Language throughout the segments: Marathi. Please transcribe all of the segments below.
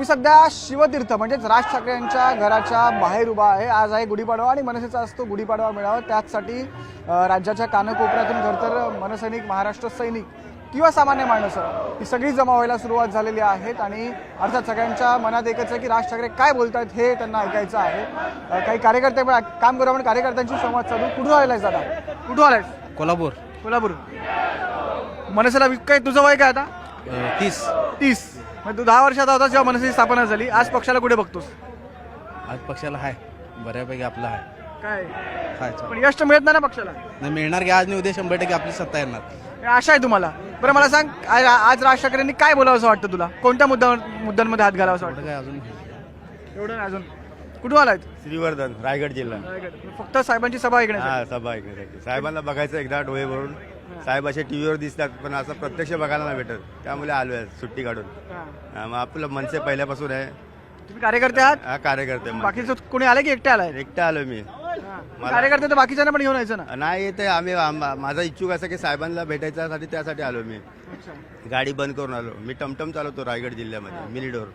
मी सध्या शिवतीर्थ म्हणजेच राज ठाकरे यांच्या घराच्या बाहेर उभा आहे। आज आहे गुढीपाडवा आणि मनसेचा असतो गुढीपाडवा मेळावा। त्याचसाठी राज्याच्या कानाकोपऱ्यातून खरं तर मनसैनिक, महाराष्ट्र सैनिक किंवा सामान्य माणसं ही सगळी जमा व्हायला सुरुवात झालेली आहेत आणि अर्थात सगळ्यांच्या मनात एकच आहे की राज ठाकरे काय बोलतात हे त्यांना ऐकायचं आहे। काही कार्यकर्ते पण काम करू आपण कार्यकर्त्यांशी संवाद साधू। कुठून आलायस दादा? कुठून आलायस? कोल्हापूर. कोल्हापूर। मनसेला काय तुझं वय काय आता? 30 मग तू 10 वर्षाचा होता जेव्हा मनसेची स्थापना झाली। आज पक्षाला कुठे बघतोस? आज पक्षाला आहे बऱ्यापैकी आपला आहे काय हाय पण यश तर मिळत नाही ना पक्षाला? नाही मिळणार की आज नाही उद्या 100% आपली सत्ता येणार आशा आहे तुम्हाला? बरं मला सांग आज राज ठाकरेंनी काय बोलावं असं वाटतं तुला? कोणत्या मुद्द्यांमध्ये हात घालावं असं वाटतं? काय अजून एवढं नाही अजून। कुठून आलाय? श्रीवर्धन, रायगड जिल्हा. फक्त साहेबांची सभा ऐकण्यासाठी? हा, सभा ऐकण्यासाठी साहेबांना बघायचं एकदा डोळे भरून। साहेब असे टीव्हीवर दिसतात पण असं प्रत्यक्ष बघायला नाही भेटत, त्यामुळे आलोय सुट्टी काढून। मग आपलं मनसे पहिल्यापासून आहे। तुम्ही कार्यकर्ते आहात? हा, कार्यकर्ते. बाकीचं कोणी आले की एकटे आलाय? एकटा आलोय मी। कार्यकर्ते तर बाकीच्यांना पण घेऊन यायचं ना? नाही येते आम्ही, माझा इच्छुक असं की साहेबांना भेटायच्यासाठी त्यासाठी आलो मी। गाडी बंद करून आलो मी। टमटम चालवतो रायगड जिल्ह्यामध्ये, मिलीडोर।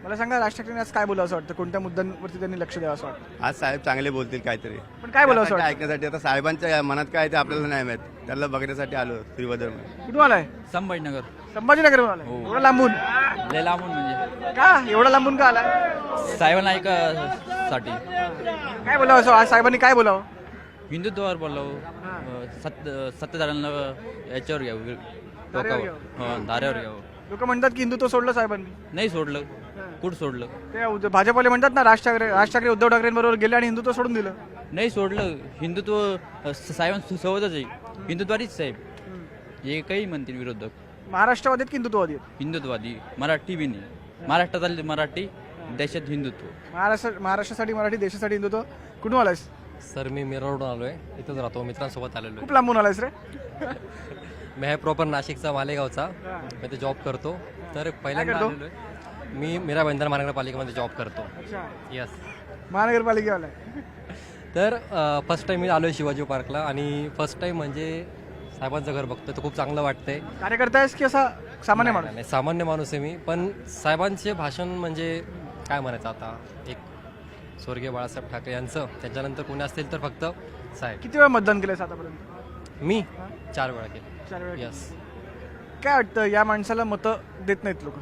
मला सांगा राज ठाकरेंनी आज काय बोलावं असं वाटतं? कोणत्या मुद्द्यांवरती त्यांनी लक्ष द्यावं असं वाटतं? आज साहेब चांगले बोलतील काहीतरी, पण काय बोलावं असं वाटतं? ऐकण्यासाठी। आता साहेबांच्या मनात काय ते आपल्याला नाही माहित, त्याला बघण्यासाठी आलो श्रीवर्धन। कुठून आलाय? संभाजीनगर. संभाजीनगर आलाय? एवढं लांबून? लय लांबून म्हणजे का एवढं लांबून का आलाय? साहेबांना ऐकासाठी. काय बोलावं असं? आज साहेबांनी काय बोलावं? हिंदुत्वावर बोलाव, सत्तेदारांना याच्यावर घ्यावं, टोकावर, धाऱ्यावर घ्यावं. लोक म्हणतात की हिंदुत्व सोडलं साहेबांनी। नाही सोडलं. कुठं सोडलं? ते भाजपवाले म्हणतात ना राज ठाकरे उद्धव ठाकरेंबरोबर गेले आणि हिंदुत्व सोडून दिलं। नाही सोडलं. हिंदुत्व साहेबांसोबतच आहे. हिंदुत्वादीच साहेब. हे काही म्हणतील विरोधक. महाराष्ट्रवादी की हिंदुत्ववादी? हिंदुत्ववादी. मराठी बी नाही. महाराष्ट्रात मराठी, देशात हिंदुत्व. महाराष्ट्रासाठी मराठी, देशासाठी हिंदुत्व। कुठून आलायस? सर मी मिरवडून आलोय, इथंच राहतो, मित्रांसोबत आलेलो खूप लांबून आलायस रे? मी आहे प्रॉपर नाशिकचा, मालेगावचा. मी ते जॉब करतो. तर पहिल्यांदा आलेलो आहे मी मीरा भाईंदर महानगरपालिकेमध्ये जॉब करतो. यस, महानगरपालिकेवाला. तर फर्स्ट टाइम मी आलो आहे शिवाजी पार्कला आणि फर्स्ट टाइम म्हणजे साहेबांचं घर बघतोय, तर खूप चांगलं वाटतंय. कार्यकर्ता आहेस की असा सामान्य माणूस? नाही, सामान्य माणूस आहे मी, पण साहेबांचे भाषण म्हणजे काय म्हणायचं आता, एक स्वर्गीय बाळासाहेब ठाकरे यांचं, त्याच्यानंतर कोणी असतील तर फक्त साहेब. किती वेळा मतदान केलंयस आतापर्यंत? मी 4 वेळा केलं. 4 वेळा? यस. काय वाटतं या माणसाला मतं देत नाहीत लोक?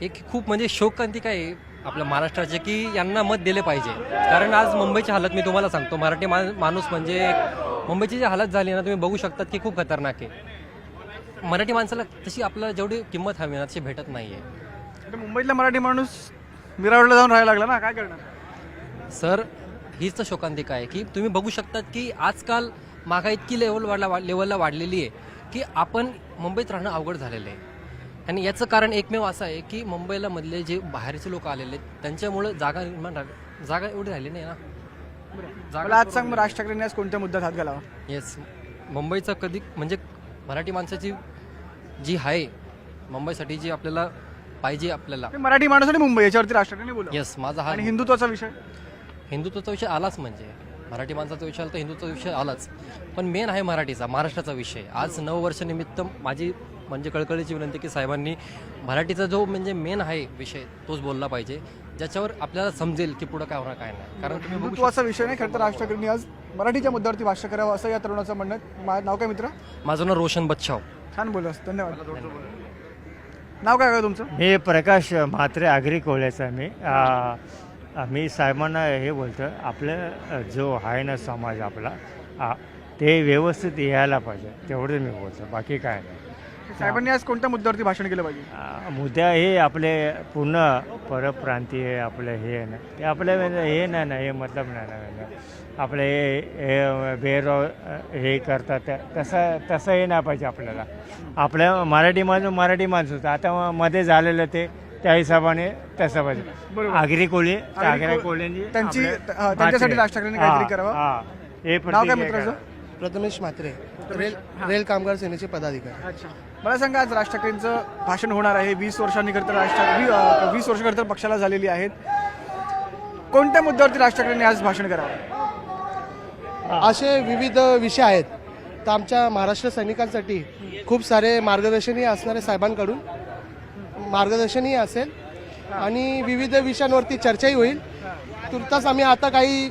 एक खूप म्हणजे शोकक्रांती काय आहे आपल्या महाराष्ट्राचे की यांना मत दिले पाहिजे. कारण आज मुंबईची हालत मी तुम्हाला सांगतो, मराठी माणूस म्हणजे मुंबईची जी हालत झाली ना, तुम्ही बघू शकतात की खूप खतरनाक आहे. मराठी माणसाला तशी आपल्याला जेवढी किंमत हवी ना तशी भेटत नाही आहे. मुंबईतला मराठी माणूस मिरावडला जाऊन राहायला लागला ना, काय करणार? सर हीच तर शोकांतिका आहे की तुम्ही बघू शकतात की आजकाल महागाई इतकी लेवलला वाढलेली आहे की आपण मुंबईत राहणं अवघड झालेलं आहे. आणि याचं कारण एकमेव असं आहे की मुंबईला मधले जे बाहेरचे लोक आलेले आहेत त्यांच्यामुळे जागा एवढी राहिली नाही ना. मला आज सांग, राज ठाकरेंनी आज कोणत्या मुद्द्यात हात घालावा? येस, मुंबईचं कधी म्हणजे मराठी माणसाची जी आहे मुंबईसाठी जी आपल्याला पाहिजे, आपल्याला मराठी माणूस आणि मुंबई याच्यावरती राज ठाकरेंनी बोला. येस, माझा हा. आणि हिंदुत्वाचा विषय? हिंदुत्वाचा विषय आलाच, म्हणजे मराठी माणसाचा विषय आला तर हिंदुत्वाचा विषय आलाच, पण मेन आहे मराठीचा, महाराष्ट्राचा विषय. आज 9 वर्षानिमित्त माझी म्हणजे कळकळीची विनंती की साहेबांनी मराठीचा जो म्हणजे मेन आहे विषय तोच बोलला पाहिजे, ज्याच्यावर आपल्याला समजेल की पुढं काय होणार काय नाही. कारण तुम्ही हिंदुत्वाचा विषय नाही, खरं तर राज ठाकरेंनी आज मराठीच्या मुद्द्यावरती भाष्य करावं असं या तरुणाचं म्हणणं आहे. नाव काय मित्र? माझं नाव रोशन बच्छाव. छान बोललास, धन्यवाद. नाव काय तुमचं? मी प्रकाश म्हात्रे, आगरी कोळ्याचा. मी साहेबांना हे बोलतो, आपलं जो आहे ना समाज आपला ते व्यवस्थित यायला पाहिजे, तेवढं मी बोलतो, बाकी काय नाही. साहेबांनी आज कोणत्या मुद्द्यावरती भाषण केलं पाहिजे? मुद्दा हे आपले पूर्ण परप्रांतीय आपलं हे आहे ना, ते आपल्या हे नाही ना, हे मतलब नाही ना, आपलं हे बेरो हे करतात तसं हे नाही पाहिजे आपल्याला. आपल्या मराठी माणूस आता मध्ये झालेलं ते त्या हिशोबाने तसं पाहिजे. आगरी कोळी त्यांच्यासाठी राज ठाकरेंनी काहीतरी करावं. हे नाव काय मित्राचं? प्रथमेश म्हात्रे, रेल कामगार सेनेचे पदाधिकारी. अच्छा, मला सांगा, आज राज ठाकरेंचं भाषण होणार आहे. 20 वर्षांनी खरं तर 20 वर्ष खरं तर पक्षाला झालेली आहेत. कोणत्या मुद्द्यावरती राज ठाकरेंनी आज भाषण करावं? असे विविध विषय आहेत. तर आमच्या महाराष्ट्र सैनिकांसाठी खूप सारे मार्गदर्शनही असणारे साहेबांकडून मार्गदर्शनही असेल आणि विविध विषयांवरती चर्चाही होईल. तुर्तास आम्ही आता काही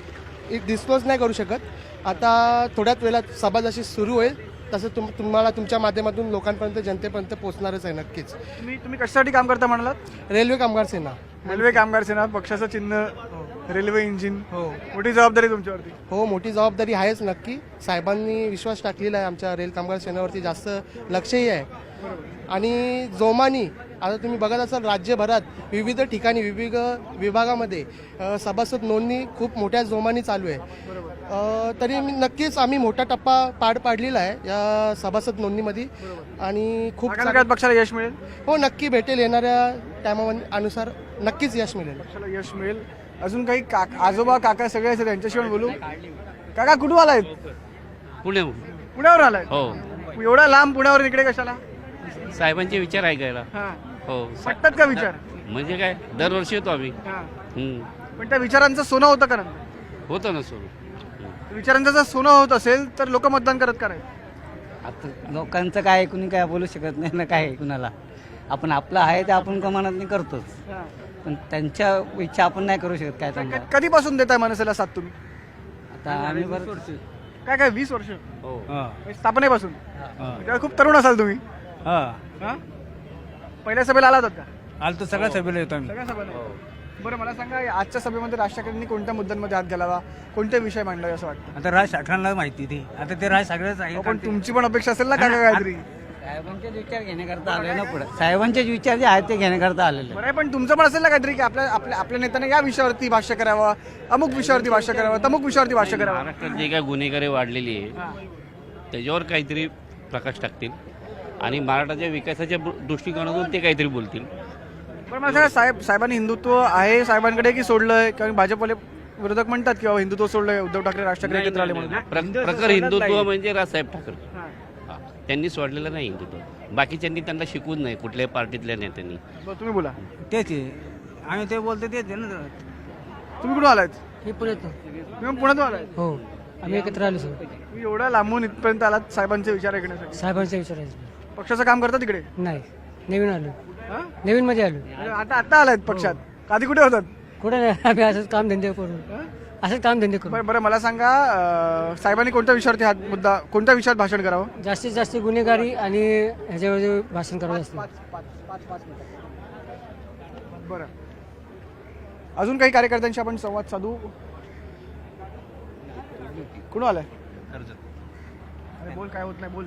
डिस्क्लोज नाही करू शकत. आता थोड्याच वेळात सभा जशी सुरू होईल तसं तुम्हाला तुमच्या माध्यमातून लोकांपर्यंत जनतेपर्यंत पोहोचणारच आहे नक्कीच. तुम्ही कशासाठी काम करता म्हणालात? रेल्वे कामगार सेना. रेल्वे कामगार सेना, पक्षाचं चिन्ह रेल्वे इंजिन. हो, मोठी जबाबदारी तुमच्यावरती. हो, मोठी जबाबदारी आहेच नक्की. साहेबांनी विश्वास टाकलेला आहे आमच्या रेल कामगार सेनेवरती, जास्त लक्षही आहे. आणि जोमानी आता तुम्ही बघत असाल राज्यभरात विविध ठिकाणी विविध विभागामध्ये सभासद नोंदणी खूप मोठ्या जोमानी चालू आहे. तरी नक्कीच आम्ही मोठा टप्पा पार पाडलेला आहे या सभासद नोंदणीमध्ये आणि खूप आगामी काळात पक्षाला यश मिळेल. हो, नक्की भेटेल. येणाऱ्या टायमानुसार नक्कीच यश मिळेल. पक्षाला यश मिळेल. अजून काही आजोबा काका सगळे आहेत त्यांच्याशी पण बोलू. काका कुठून आलायत? पुण्यावर आलाय. हो, एवढा लांब पुण्यावर इकडे कशाला? साहेबांचे विचार ऐकायला. हा. हो, पटतात का विचार? म्हणजे काय दरवर्षी येतो आम्ही. हा. हम्म. पण त्या विचारांचं सोनं होतं का? होतं ना सुरू. विचारांचं जर सोनं होत असेल तर लोक मतदान करत का नाही? आता लोकांचं काय कुणी काय बोलू शकत नाही ना, काय कुणाला. आपण आपलं आहे ते आपण कमानात करतोच, पण त्यांच्या इच्छा आपण नाही करू शकत. काय सांगा, कधीपासून देताय मनसेला साथ तुम्ही? आता आम्ही बरं काय 20 वर्ष हो. स्थापनेपासून? तेव्हा खूप तरुण असाल तुम्ही. हा? पहिल्या सभेला आला होतात का? आलतो सगळ्या सभेला येतो आम्ही. सगळ्या सभेला. बरं, मला सांगा आजच्या सभेमध्ये राज ठाकरेंनी कोणत्या मुद्द्यांमध्ये हात घालावा, कोणते विषय मांडले असं वाटतं? आता राज ठाकरेंना माहिती ते, आता ते राज सगळेच आहे. पण तुमची पण अपेक्षा असेल ना काहीतरी. साहेबांचेच विचार घेण्याकरता आले ना पुढे. साहेबांचेच विचार जे आहेत ते घेण्याकरता आलेले. बरं आहे, पण तुमचं पण असेल ना काहीतरी की आपल्या नेत्याने या विषयावरती भाष्य करावं, अमुक विषयावरती भाष्य करावं, तमुक विषयावरती भाष्य करावं. महाराष्ट्रात जे काय गुन्हेगारी वाढलेली आहे त्याच्यावर काहीतरी प्रकाश टाकतील आणि मराठाच्या विकासाच्या दृष्टिकोनातून ते काहीतरी बोलतील. पण मला सांगा साहेबांनी हिंदुत्व आहे साहेबांकडे की सोडलंय? कारण भाजपले विरोधक म्हणतात की हिंदुत्व सोडलंय, उद्धव ठाकरे राज ठाकरे एकत्र आले म्हणून. प्रखर हिंदुत्व म्हणजे राजसाहेब ठाकरे. हा. त्यांनी सोडलेलं नाही हिंदुत्व. बाकीच्यांनी त्यांना शिकवून नाही कुठल्याही पार्टीतल्या नेत्यांनी. तुम्ही बोला. तेच आहे, आम्ही ते बोलतो तेच आहे ना. तुम्ही कुठून आलात? मी पुण्यात. तुम्ही पुण्यातून आलात? हो, आम्ही एकत्र आलो सर. तुम्ही एवढ्या लांबून इथपर्यंत आलात साहेबांचे विचार ऐकण्यासाठी. साहेबांचा विचारायचं पक्षाचं काम करता तिकडे? नाही, नवीन आलो. हा? नवीन मध्ये आलो. आता आलात पक्षात, आधी कुठे होतात? कुठे नाही, आम्ही असंच काम धंदे करून असंच काम धंदे करून. बरं, मला सांगा साहेबांनी कोणत्या विषयावरती कोणत्या विषयात भाषण करावं? जास्तीत जास्त गुन्हेगारी आणि ह्याच्यावर भाषण करावं असतं. बरं, अजून काही कार्यकर्त्यांशी आपण संवाद साधू. कुठून आलाय? अरे बोल, काय होत नाही, बोल.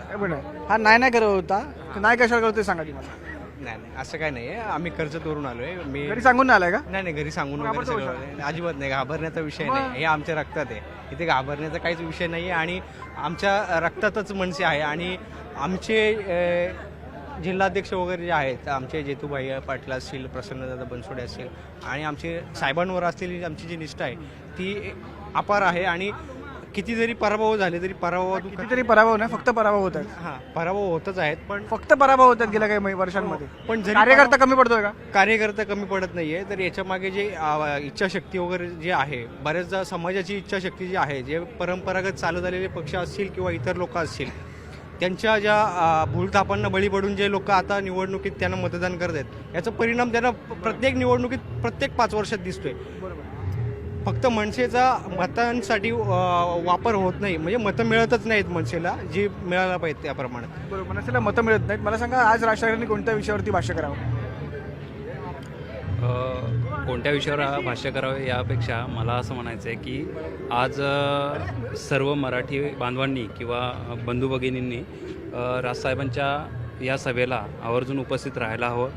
काय बोल? हा नाही करत होता, नाही कशाला करतो ते सांगा ती मला. नाही नाही, असं काय नाही आहे. आम्ही कर्जतवरून आलोय. मी घरी सांगून नाही आलाय का? नाही, घरी सांगून वगैरे घाबरतो सगळं अजिबात नाही. घाबरण्याचा विषय नाही, हे आमच्या रक्तात आहे. इथे घाबरण्याचा काहीच विषय नाही आहे आणि आमच्या रक्तातच मनसे आहे. आणि आमचे जिल्हाध्यक्ष वगैरे जे आहेत, आमचे जेतूभाई पाटील असतील, प्रसन्नदादा बनसोडे असतील आणि आमचे साहेबांवर असलेली आमची जी निष्ठा आहे ती अपार आहे. आणि किती जरी पराभव झाले तरी कितीतरी पराभव नाही, फक्त पराभव होत आहेत. हां, पराभव होतच आहेत, पण फक्त पराभव होत आहेत गेल्या काही वर्षांमध्ये. पण जरी कार्यकर्ता कमी पडतोय का? कार्यकर्ता कमी पडत नाहीये. तर याच्या मागे जे इच्छाशक्ती वगैरे जे आहे, बऱ्याचदा समाजाची इच्छाशक्ती जी आहे, जे परंपरागत चालत आलेले पक्ष असतील किंवा इतर लोक असतील, त्यांच्या ज्या भूलथापांना बळी पडून जे लोक आता निवडणुकीत त्यांना मतदान करत आहेत, याचा परिणाम त्यांना प्रत्येक निवडणुकीत प्रत्येक 5 वर्षात दिसतोय. फक्त मनसेचा मतांसाठी वापर होत नाही, म्हणजे मतं मिळतच नाहीत मनसेला, जी मिळायला पाहिजे त्याप्रमाणे. बरोबर, मनसेला मतं मिळत नाहीत. मला सांगा आज राज ठाकरेंनी कोणत्या विषयावरती भाष्य करावं? कोणत्या विषयावर भाष्य करावे यापेक्षा मला असं म्हणायचं आहे की आज सर्व मराठी बांधवांनी किंवा बंधू भगिनींनी राजसाहेबांच्या या सभेला आवर्जून उपस्थित राहायला हवं.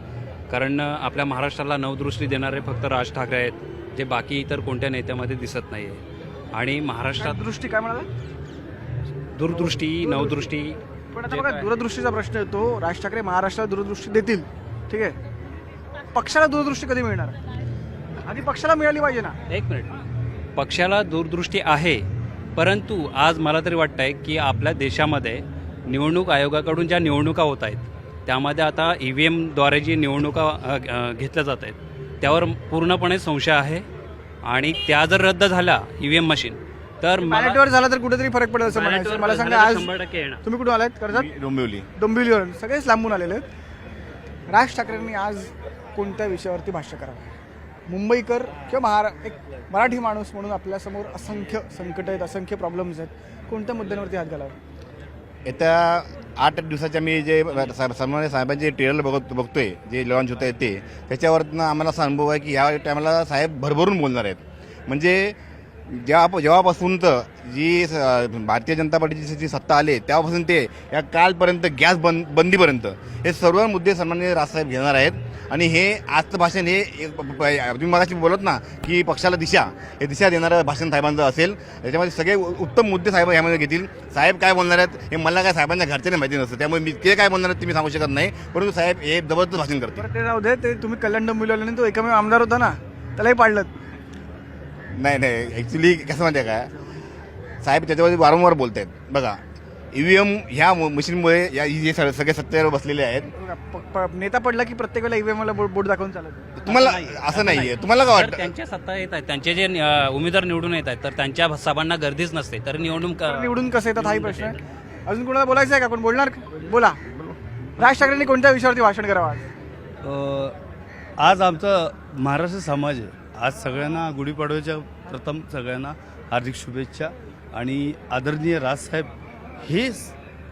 कारण आपल्या महाराष्ट्राला नवदृष्टी देणारे फक्त राज ठाकरे आहेत, जे बाकी इतर कोणत्या नेत्यामध्ये दिसत नाही आहे. आणि महाराष्ट्रात दृष्टी काय म्हणाला? दूरदृष्टी, नवदृष्टी. पण आता बघा, दूरदृष्टीचा प्रश्न येतो. राज ठाकरे महाराष्ट्राला दूरदृष्टी देतील, ठीक आहे. पक्षाला दूरदृष्टी कधी मिळणार? आधी पक्षाला मिळाली पाहिजे ना. एक मिनिट, पक्षाला दूरदृष्टी आहे, परंतु आज मला तरी वाटतं आहे की आपल्या देशामध्ये निवडणूक आयोगाकडून ज्या निवडणुका होत आहेत त्यामध्ये आता EVMद्वारे जी निवडणुका घेतल्या जात आहेत त्यावर पूर्णपणे संशय आहे. आणि त्या जर रद्द झाल्या EVM मशीन तर बॅलेटवर झाला तर कुठेतरी फरक पडेल असं म्हणायचं. मला सांगा आज 100% येणार. तुम्ही कुठून आलात? कर्जत? डोंबिवली. डोंबिवलीवर. सगळेच लांबून आलेले आहेत. राज ठाकरेंनी आज कोणत्या विषयावरती भाष्य करावं? मुंबईकर किंवा एक मराठी माणूस म्हणून आपल्यासमोर असंख्य संकट आहेत, असंख्य प्रॉब्लेम्स आहेत. कोणत्या मुद्द्यांवरती हात घालावा? येत्या 8 दिवसाच्या मी जे सन्माननीय साहेबांचे ट्रेलर बघतोय, जे लॉन्च होत आहे ते, त्याच्यावरनं आम्हाला असा अनुभव आहे की या टायमाला साहेब भरभरून बोलणार आहेत. म्हणजे जेव्हापासून तर जी भारतीय जनता पार्टीची जी सत्ता आली तेव्हापासून ते या कालपर्यंत गॅस बंदीपर्यंत हे सर्व मुद्दे सन्माननीय राजसाहेब घेणार आहेत. आणि हे आजचं भाषण हे तुम्ही मगाशी बोलत ना की पक्षाला हे दिशा देणारं भाषण साहेबांचं असेल. त्याच्यामध्ये सगळे उत्तम मुद्दे साहेब ह्यामध्ये घेतील. साहेब काय बोलणार आहेत हे मला काय साहेबांच्या घरच्याने माहिती नसतं, त्यामुळे मी ते काय बोलणार आहेत ते मी सांगू शकत नाही, परंतु साहेब हे जबरदस्त भाषण करतील. ते राहू दे, ते तुम्ही कल्याण डोंबिवलीने तो एकमेव आमदार होता ना, त्यालाही पाडलं. नाही ॲक्च्युली कसं माहिती आहे का, साहेब त्याच्यावर वारंवार बोलत आहेत. बघा, EVM ह्या मशीनमुळे या जे सगळे सत्तेवर बसलेले आहेत. नेता पडला की प्रत्येक वेळेला EVM ला बोट दाखवून चालत. तुम्हाला असं नाहीये, तुम्हाला काय वाटतं? त्यांच्या सत्ता येत आहेत, त्यांचे जे उमेदवार निवडून येत आहेत तर त्यांच्या सभांना गर्दीच नसते, तर निवडून कसं येतात हाही प्रश्न आहे. अजून कोणाला बोलायचं आहे का? कोण बोलणार? बोला. राज ठाकरेंनी कोणत्या विषयावरती भाषण करावं? आज आमचा महाराष्ट्र समाज आहे. आज सगळ्यांना गुढीपाडव्याच्या प्रथम सगळ्यांना हार्दिक शुभेच्छा. आणि आदरणीय राजसाहेब हे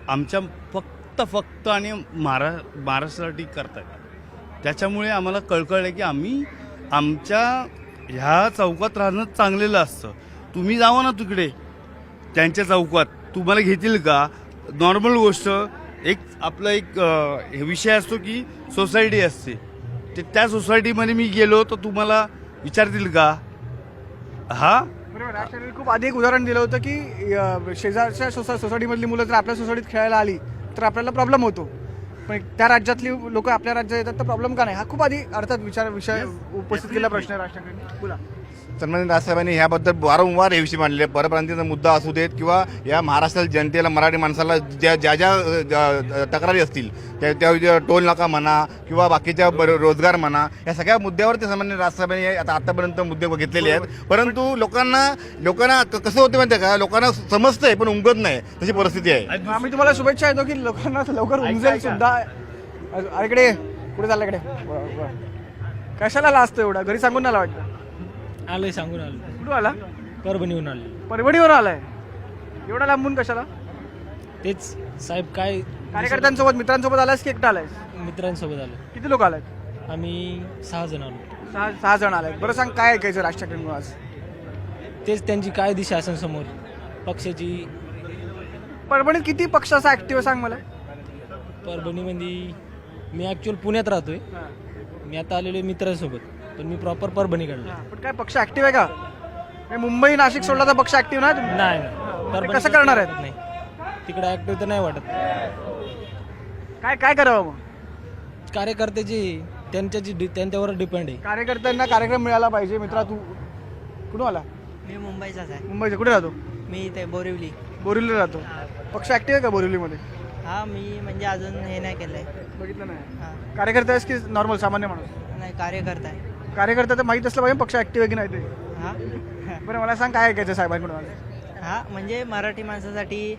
आमच्या फक्त आणि महाराष्ट्रासाठी करतात. त्याच्यामुळे आम्हाला कळकळ आहे की आम्ही आमच्या ह्या चौकात राहणं चांगलेलं असतं. तुम्ही जावा ना तिकडे त्यांच्या चौकात, तुम्हाला घेतील का? नॉर्मल गोष्ट आपला एक विषय असतो की सोसायटी असते, त्या सोसायटीमध्ये मी गेलो तर तुम्हाला विचारतील का? बरोबर. राज ठाकरे खूप आधी एक उदाहरण दिलं होतं की शेजारच्या सोसायटीमधली मुलं जर आपल्या सोसायटीत खेळायला आली तर आपल्याला प्रॉब्लेम होतो, पण त्या राज्यातली लोक आपल्या राज्यात येतात तर प्रॉब्लेम का नाही? हा खूप आधी अर्थात विषय उपस्थित केला प्रश्न राज ठाकरेंनी. बोला. सन्माननीय राजसाहेबांनी ह्याबद्दल वारंवार हे विषय मांडले. परप्रांतीचा मुद्दा असू देत किंवा या महाराष्ट्रातील जनतेला, मराठी माणसाला ज्या तक्रारी असतील त्या टोल नाका म्हणा किंवा बाकीच्या रोजगार म्हणा, या सगळ्या मुद्द्यावरती सन्माननीय राजसाहेबांनी आतापर्यंत मुद्दे घेतलेले आहेत. परंतु लोकांना कसं होतं माहिती आहे का, लोकांना समजतंय पण उमगत नाही, तशी परिस्थिती आहे. आम्ही तुम्हाला शुभेच्छा देतो की लोकांना लवकर उमजेल सुद्धा. इकडे कुठे चाललं? इकडे कशाला लाजतो एवढा? घरी सांगून आला वाटतं? आलोय, सांगून आलो. कुठून आला? परभणीहून आलो. परभणीवर आलाय? एवढा लांबून कशाला? तेच साहेब, काय कार्यकर्त्यांसोबत मित्रांसोबत आलायस की एकटा आलायस? मित्रांसोबत आलो. किती लोक आलायत? आम्ही 6 जण आलो. 6 जण आलायत. बरं सांग, काय ऐकायचं राज ठाकरेंकडून आज? तेच त्यांची काय दिशा असेल समोर पक्षाची. परभणीत किती पक्ष असा ऍक्टिव्ह सांग मला? परभणीमध्ये मी ॲक्च्युअल पुण्यात राहतोय. मी आता आलेलो मित्रांसोबत, पण मी प्रॉपर परभणी काढलो. पण काय पक्ष ऍक्टिव्ह आहे का? मुंबई नाशिक सोडला तर पक्ष ऍक्टिव्ह नाही? नाही. कसं करणार आहेत? नाही, तिकडे ॲक्टिव्ह तर नाही वाटत. काय करावं मग? कार्यकर्त्याची त्यांच्यावर डिपेंड आहे. कार्यकर्त्यांना कार्यक्रम मिळाला पाहिजे. मित्रा, तू कुठून आला? मी मुंबईचाच आहे. मुंबईचा. कुठे राहतो? मी इथे बोरिवली. बोरिवलीला राहतो. पक्ष ऍक्टिव्ह आहे का बोरिवलीमध्ये? हा, मी म्हणजे अजून हे नाही केलंय. बघितलं नाही. कार्यकर्ता आहेस की नॉर्मल सामान्य माणूस? नाही, कार्यकर्ता आहे. कार्यकर्ता तर माहीत असलं पाहिजे पक्ष ऍक्टिव्ह आहे की नाही ते. हा. बरं, मला सांग, काय ऐकायचं साहेबांकडून? हा, म्हणजे मराठी माणसासाठी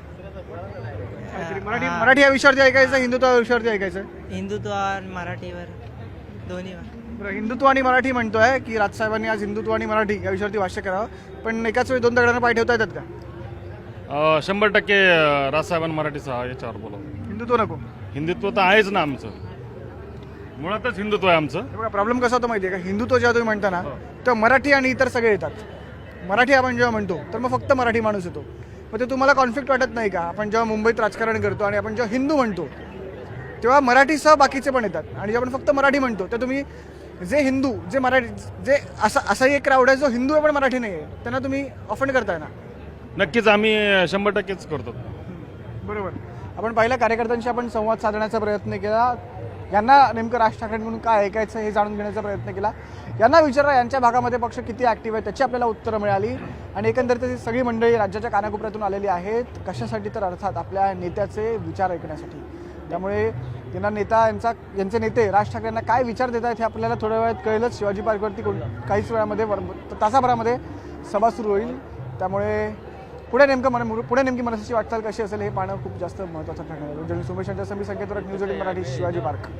मराठी या विषयावरती ऐकायचं, हिंदुत्व या विषयावरती ऐकायचं? हिंदुत्व आणि मराठीवर दोन्हीवर. बरं, हिंदुत्व आणि मराठी म्हणतोय की राजसाहेबांनी आज हिंदुत्व आणि मराठी या विषयावरती भाष्य करावं, पण एकाच वेळी 2 दगडांना पाय ठेवता येतात का? 100% राजसाहेबांनी मराठीचा याच्यावर बोला. हिंदुत्व नको? हिंदुत्व तर आहेच ना आमचं, मुळातच हिंदुत्व आहे आमचं. बघा, प्रॉब्लेम कसा होतो माहिती आहे का, हिंदुत्व जेव्हा तुम्ही म्हणता ना तेव्हा मराठी आणि इतर सगळे येतात. मराठी आपण जेव्हा म्हणतो तर मग फक्त मराठी माणूस येतो. मग ते तुम्हाला कॉन्फ्लिक्ट वाटत नाही का? आपण जेव्हा मुंबईत राजकारण करतो आणि आपण जेव्हा हिंदू म्हणतो तेव्हा मराठीसह बाकीचे पण येतात, आणि जेव्हा आपण फक्त मराठी म्हणतो तर तुम्ही जे हिंदू, जे मराठी, जे असाही एक क्राऊड आहे जो हिंदू आहे पण मराठी नाही आहे, त्यांना तुम्ही ऑफेंड करताय ना? नक्कीच आम्ही 100%च करतो. बरोबर. आपण पहिल्या कार्यकर्त्यांशी आपण संवाद साधण्याचा प्रयत्न केला. यांना नेमकं राज ठाकरेंकडून काय ऐकायचं हे जाणून घेण्याचा प्रयत्न केला. यांना विचारलं यांच्या भागामध्ये पक्ष किती ॲक्टिव्ह आहे, त्याची आपल्याला उत्तरं मिळाली. आणि एकंदरीत ही सगळी मंडळी राज्याच्या कानाकोपऱ्यातून आलेली आहेत. कशासाठी? तर अर्थात आपल्या नेत्याचे विचार ऐकण्यासाठी. त्यामुळे त्यांना यांचे नेते राज ठाकरेंना काय विचार देत आहेत हे आपल्याला थोड्या वेळात कळेलच. शिवाजी पार्कवरती काहीच वेळामध्ये तासाभरामध्ये सभा सुरू होईल. त्यामुळे पुढे नेमकी मनसेची वाटचाल कशी असेल हे पाहणं खूप जास्त महत्त्वाचं ठरणार आहे. सुमेश यांच्या संकेतवर न्यूज 18 मराठी, शिवाजी पार्क.